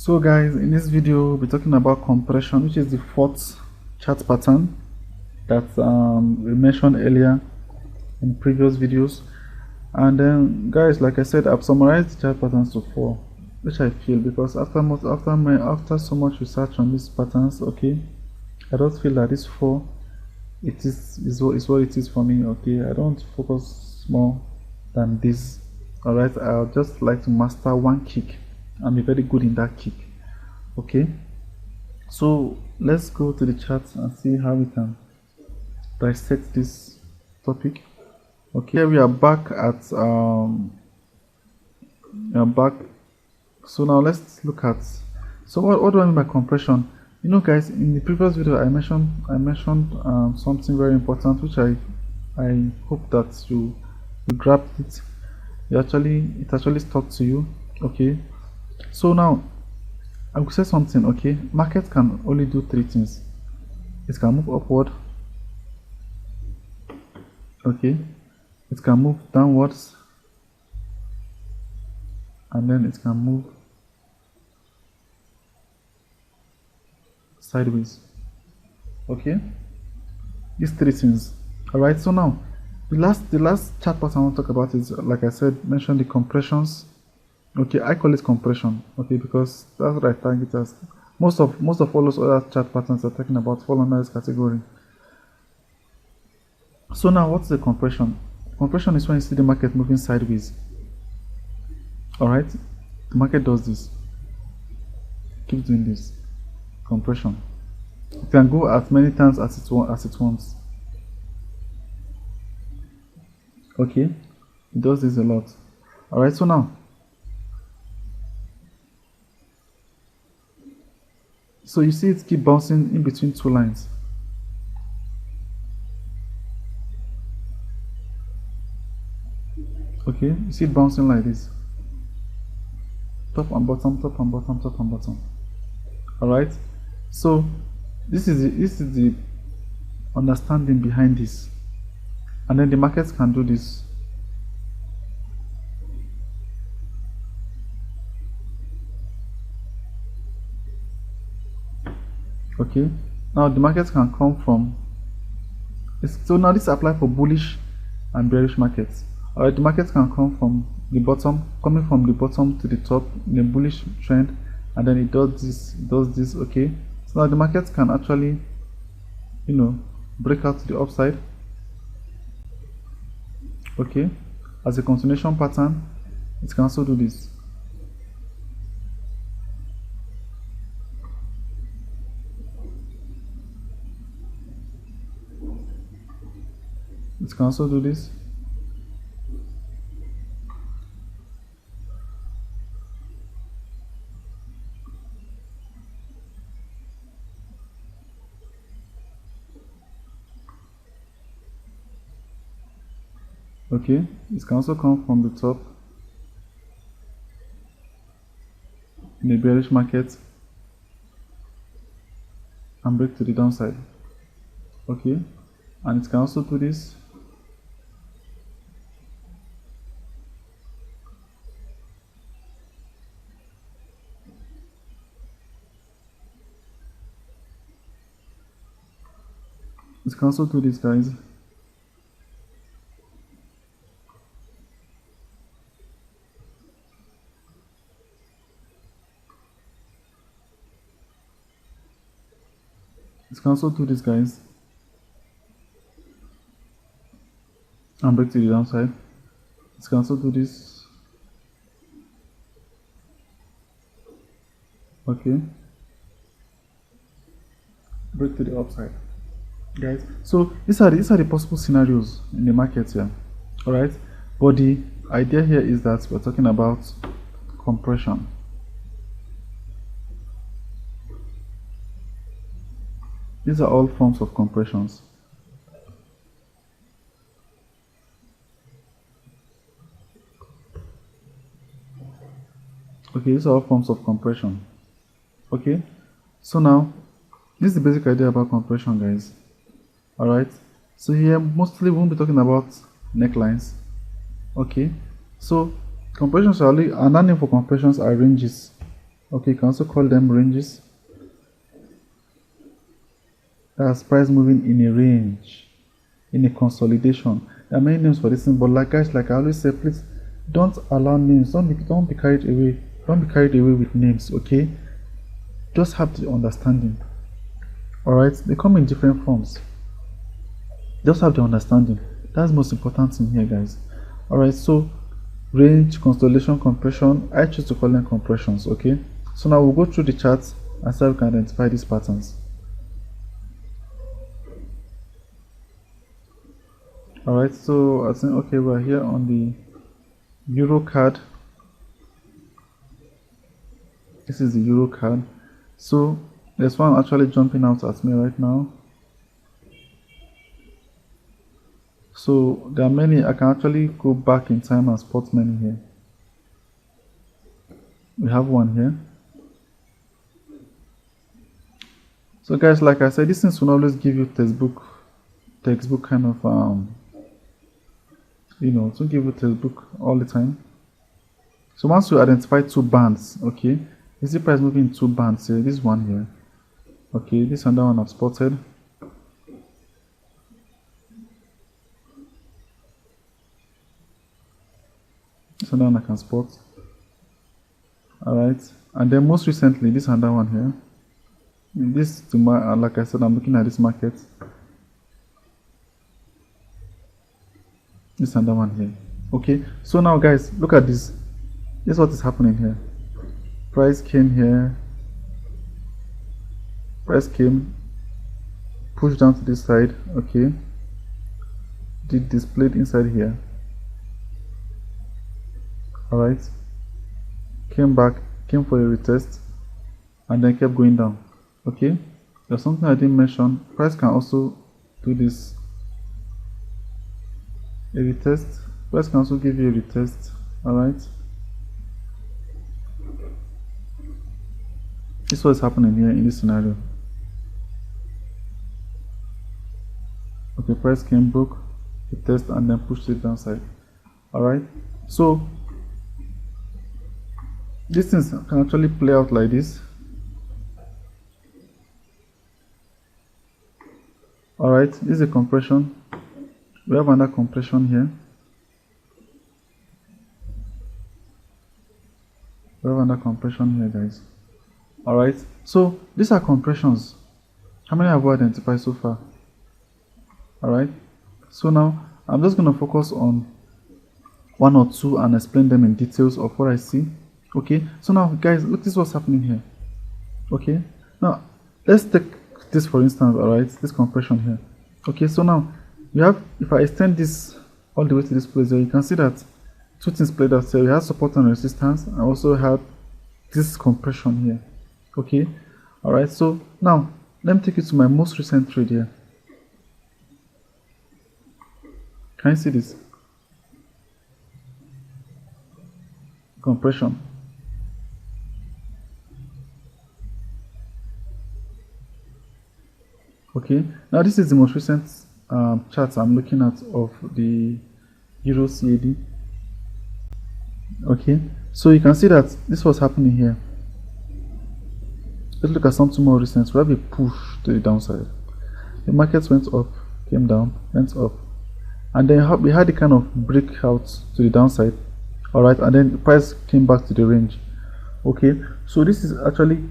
So guys, in this video we'll be talking about compression, which is the fourth chart pattern that we mentioned earlier in previous videos. And then guys, like I said, I've summarized the chart patterns to four, which I feel, because after so much research on these patterns, okay, I don't feel that this four is what it is for me. Okay, I don't focus more than this. All right, I'll just like to master one kick and be very good in that kick. Okay, so let's go to the charts and see how we can dissect this topic. Okay, here we are back at back. So now let's look at, so what do I mean by compression? You know guys, in the previous video I mentioned something very important, which I hope that you grabbed it. It actually stuck to you. Okay, so now I will say something. Okay, market can only do three things. It can move upward, okay, it can move downwards, and then it can move sideways. Okay, these three things. All right, so now the last chart pattern I want to talk about is, like I said, mention the compressions. Okay, I call it compression, okay, because that's what I target as. Most of all those other chart patterns are talking about fall under this category. So now, what's the compression? Compression is when you see the market moving sideways. All right, the market does this, keep doing this. Compression. It can go as many times as it wants. Okay, it does this a lot. All right, so now, so you see it keep bouncing in between two lines. Okay, you see it bouncing like this, top and bottom, top and bottom, top and bottom. All right, so this is the understanding behind this, and then the markets can do this. Okay, now the markets can come from, so now this applies for bullish and bearish markets. Alright, the markets can come from the bottom, coming from the bottom to the top in a bullish trend, and then it does this. Okay, so now the markets can actually, you know, break out to the upside. Okay, as a continuation pattern, it can also do this. It can also do this. Okay, it can also come from the top in a bearish market and break to the downside. Okay, and it can also do this. It can also do this, guys. It can also do this, guys, and break to the downside. It can also do this. Okay, break to the upside, guys. So these are the possible scenarios in the market here. All right, but the idea here is that we're talking about compression. These are all forms of compressions. Okay, these are all forms of compression. Okay, so now this is the basic idea about compression, guys. All right, so here mostly we won't be talking about necklines. Okay, so compressions are only, another name for compressions are ranges. Okay, you can also call them ranges. That's price moving in a range, in a consolidation. There are many names for this thing, but like guys, like I always say, please don't allow names. Don't be carried away. Don't be carried away with names. Okay, just have the understanding. All right, they come in different forms. Just have the understanding. That's the most important thing here, guys. All right, so range, constellation, compression. I choose to call them compressions. Okay, so now we'll go through the charts and see how we can identify these patterns. Alright, so I think okay, we're here on the Euro card. This is the Euro card. So there's one actually jumping out at me right now. So there are many. I can actually go back in time and spot many here. We have one here. So guys, like I said, these things will always give you textbook kind of you know, to give you textbook all the time. So once you identify two bands, okay, is the price moving in two bands here? This one here, okay, this and that one I've spotted. This and that one I can spot. Alright, and then most recently this and that one here. This to my like I said, I'm looking at this market. This and that one here. Okay, so now guys, look at this. This is what is happening here. Price came here. Price came, pushed down to this side. Okay, did displayed inside here. Alright, came back, came for a retest, and then kept going down. Okay, there's something I didn't mention. Price can also do this. A retest. Price can also give you a retest. Alright, this is what is happening here in this scenario. Okay, price came, broke the test, and then pushed it downside. Alright, so these things can actually play out like this. Alright, this is a compression. We have another compression here. We have another compression here, guys. Alright, so these are compressions. How many have we identified so far? Alright, so now I'm just going to focus on one or two and explain them in details of what I see. Okay, so now guys, look, this is what's happening here. Okay, now let's take this for instance. Alright, this compression here. Okay, so now you have, if I extend this all the way to this place here, you can see that two things played out here. We have support and resistance, and also have this compression here. Okay, alright, so now let me take you to my most recent trade here. Can you see this? Compression. Okay, now this is the most recent chart I'm looking at of the Euro CAD. Okay, so you can see that this was happening here. Let's look at something more recent. We have a push to the downside. The market went up, came down, went up, and then we had a kind of breakout to the downside. Alright, and then the price came back to the range. Okay, so this is actually,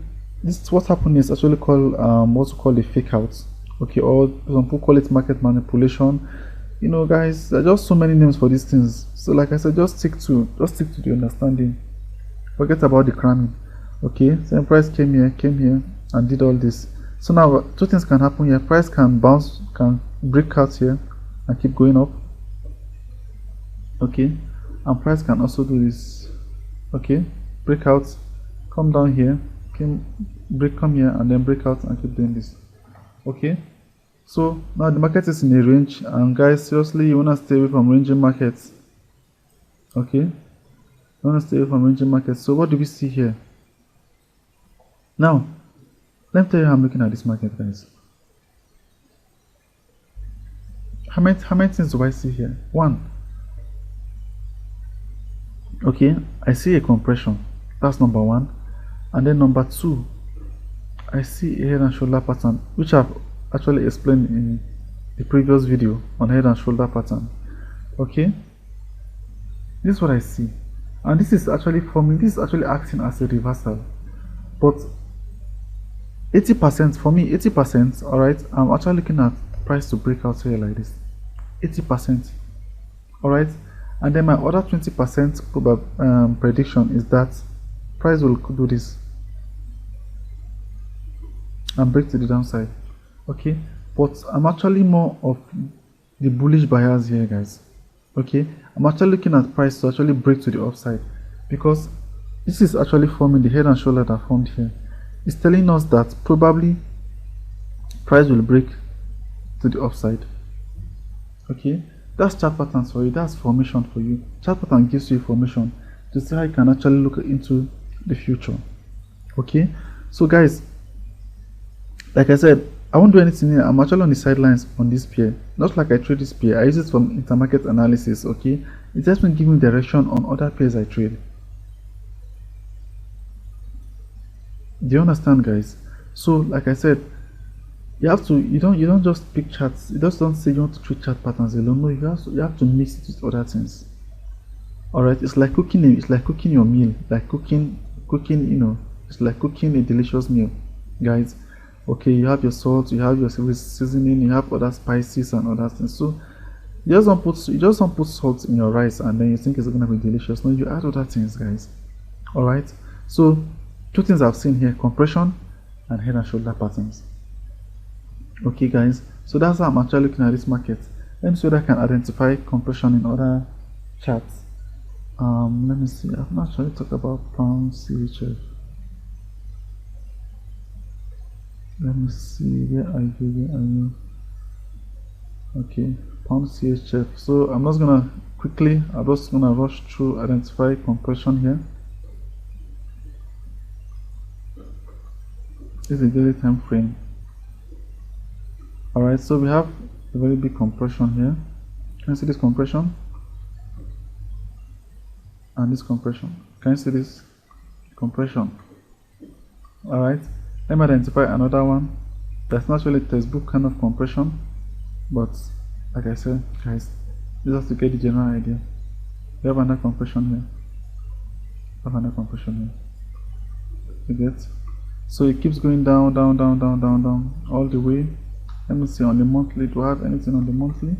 this what happened is actually called what's called a fake out. Okay, or some people call it market manipulation. You know, guys, there are just so many names for these things. So like I said, just stick to the understanding. Forget about the cramming. Okay, so the price came here and did all this. So now two things can happen here. Price can bounce, can break out here and keep going up. Okay, and price can also do this. Okay, break out, come down here, come here, and then break out and keep doing this. Okay, so now the market is in a range, and guys, seriously, you want to stay away from ranging markets. Okay, you want to stay away from ranging markets. So what do we see here? Now let me tell you how I'm looking at this market, guys. How many things do I see here? One. Okay, I see a compression. That's number one. And then number 2, I see a head and shoulder pattern, which I've actually explained in the previous video on head and shoulder pattern. Okay, this is what I see, and this is actually forming, this is actually acting as a reversal, but 80% for me, 80%. All right, I'm actually looking at price to break out here like this, 80%. All right, and then my other 20% prediction is that price will do this and break to the downside. Okay, but I'm actually more of the bullish buyers here, guys. Okay, I'm actually looking at price to actually break to the upside, because this is actually forming the head and shoulder that formed here. It's telling us that probably price will break to the upside. Okay, that's chart patterns for you, that's formation for you. Chart pattern gives you information to see how you can actually look into the future. Okay, so guys, like I said, I won't do anything here. I'm actually on the sidelines on this pair. Not like I trade this pair, I use it from intermarket analysis. Okay, it just been giving direction on other pairs I trade. Do you understand, guys? So like I said, you have to, you don't just pick charts. You just don't say you want to trade chart patterns alone. No, you have to mix it with other things. All right, it's like cooking your meal, like cooking, you know, it's like cooking a delicious meal, guys. Okay, you have your salt, you have your seasoning, you have other spices and other things. So you just don't put salt in your rice and then you think it's gonna be delicious. No, you add other things, guys. All right, so 2 things I've seen here: compression and head and shoulder patterns. Okay, guys, so that's how I'm actually looking at this market. Let me see whether I can identify compression in other charts. Let me see. I've not actually talked about pound CHF. Let me see, where are you? Okay, pound CHF. So I'm just gonna quickly, I'm just gonna rush through, identify compression here. This is a daily time frame. All right, so we have a very big compression here. Can you see this compression? And this compression. Can you see this compression? All right, let me identify another one that's not really textbook kind of compression, but like I said, guys, this has to get the general idea. We have another compression here. We have another compression here. You get? So it keeps going down, all the way. Let me see on the monthly. Do I have anything on the monthly?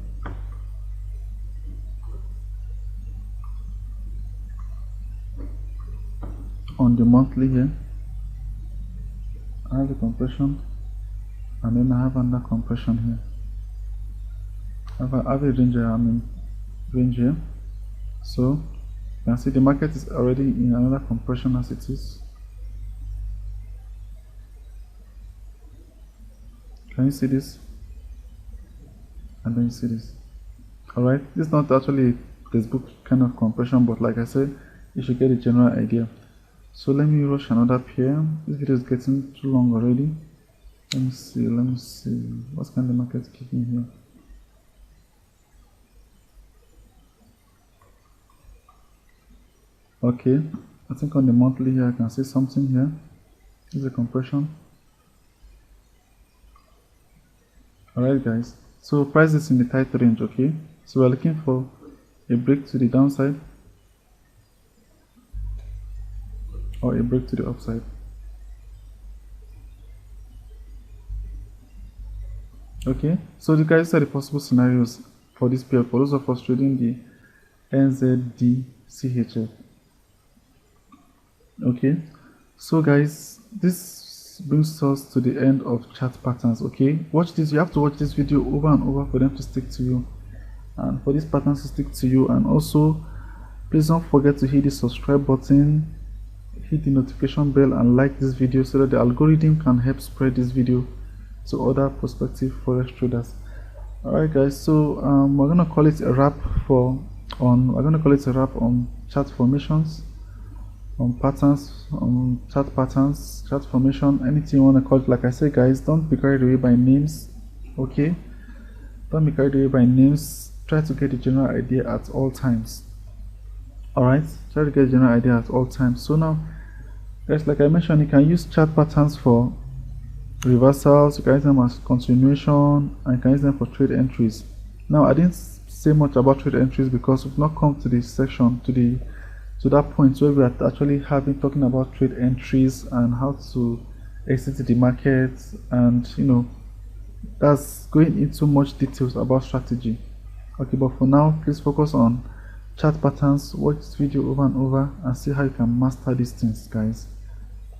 On the monthly here, I have the compression, and then I have another compression here. I have a range here, range here. So you can see the market is already in another compression as it is. Can you see this? And then you see this. Alright, this is not actually a textbook kind of compression, but like I said, you should get a general idea. So let me rush another pair. This video is getting too long already. Let me see. What can the market give me here? Okay, I think on the monthly here I can see something here. This is a compression. Alright, guys, so price is in the tight range. Okay, so we're looking for a break to the downside or a break to the upside. Okay, so the guys are the possible scenarios for this pair for those of us trading the NZD-CHF. Okay, so guys, this brings us to the end of chart patterns. Okay, watch this. You have to watch this video over and over for them to stick to you, and for these patterns to stick to you. And also, please don't forget to hit the subscribe button, hit the notification bell, and like this video so that the algorithm can help spread this video to other prospective forex traders. Alright, guys, so we're gonna call it a wrap on chart formations, on patterns, on chart patterns, chart formation, anything you want to call it. Like I said, guys, don't be carried away by names. Okay, don't be carried away by names. Try to get the general idea at all times. Alright, try to get the general idea at all times. So now Guys, like I mentioned, you can use chart patterns for reversals, you can use them as continuation, and you can use them for trade entries. Now, I didn't say much about trade entries because we've not come to this section, to that point where we are actually talking about trade entries and how to exit the market, and that's going into much details about strategy. Okay, but for now, please focus on chart patterns. Watch this video over and over and see how you can master these things, guys.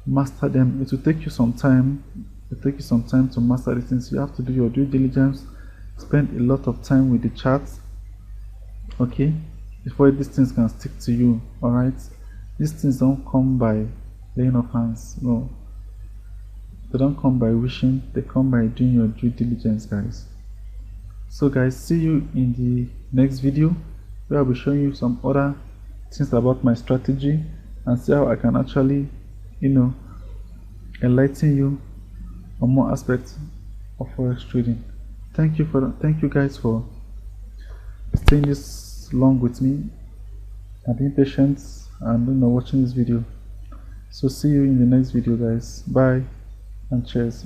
Master them. It will take you some time. It will take you some time to master these things. You have to do your due diligence, spend a lot of time with the charts, okay, before these things can stick to you. All right, these things don't come by laying of hands. No, they don't come by wishing. They come by doing your due diligence, guys. So guys, see you in the next video where I'll be showing you some other things about my strategy and see how I can actually enlighten you on more aspects of forex trading. Thank you guys for staying this long with me and being patient and watching this video. So see you in the next video, guys. Bye and cheers.